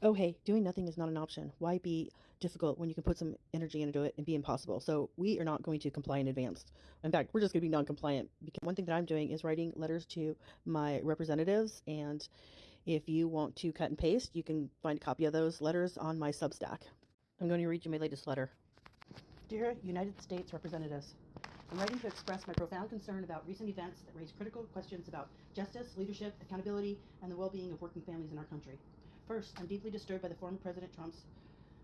Oh, hey, doing nothing is not an option. Why be difficult when you can put some energy into it and be impossible? So we are not going to comply in advance. In fact, we're just going to be non-compliant because one thing that I'm doing is writing letters to my representatives. And if you want to cut and paste, you can find a copy of those letters on my Substack. I'm going to read you my latest letter. Dear United States Representatives, I'm writing to express my profound concern about recent events that raise critical questions about justice, leadership, accountability, and the well-being of working families in our country. First, I'm deeply disturbed by the former President Trump's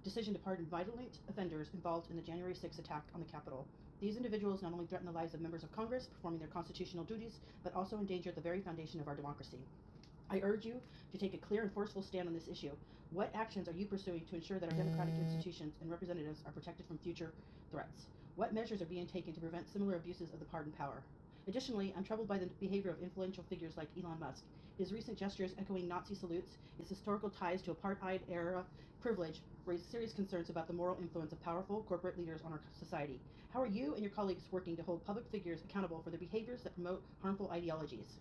decision to pardon violent offenders involved in the January 6th attack on the Capitol. These individuals not only threaten the lives of members of Congress performing their constitutional duties, but also endanger the very foundation of our democracy. I urge you to take a clear and forceful stand on this issue. What actions are you pursuing to ensure that our democratic institutions and representatives are protected from future threats? What measures are being taken to prevent similar abuses of the pardon power? Additionally, I'm troubled by the behavior of influential figures like Elon Musk. His recent gestures echoing Nazi salutes, his historical ties to apartheid-era privilege raise serious concerns about the moral influence of powerful corporate leaders on our society. How are you and your colleagues working to hold public figures accountable for their behaviors that promote harmful ideologies?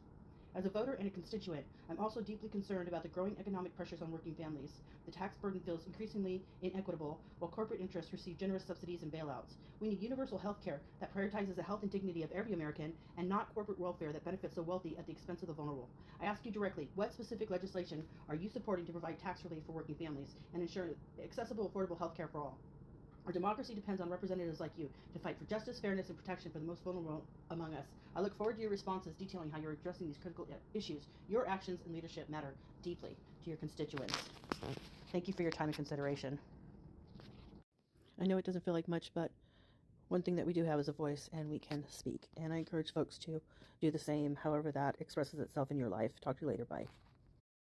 As a voter and a constituent, I'm also deeply concerned about the growing economic pressures on working families. The tax burden feels increasingly inequitable, while corporate interests receive generous subsidies and bailouts. We need universal health care that prioritizes the health and dignity of every American, and not corporate welfare that benefits the wealthy at the expense of the vulnerable. I ask you directly, what specific legislation are you supporting to provide tax relief for working families and ensure accessible, affordable health care for all? Our democracy depends on representatives like you to fight for justice, fairness, and protection for the most vulnerable among us. I look forward to your responses detailing how you're addressing these critical issues. Your actions and leadership matter deeply to your constituents. Thank you for your time and consideration. I know it doesn't feel like much, but one thing that we do have is a voice, and we can speak. And I encourage folks to do the same, however that expresses itself in your life. Talk to you later. Bye.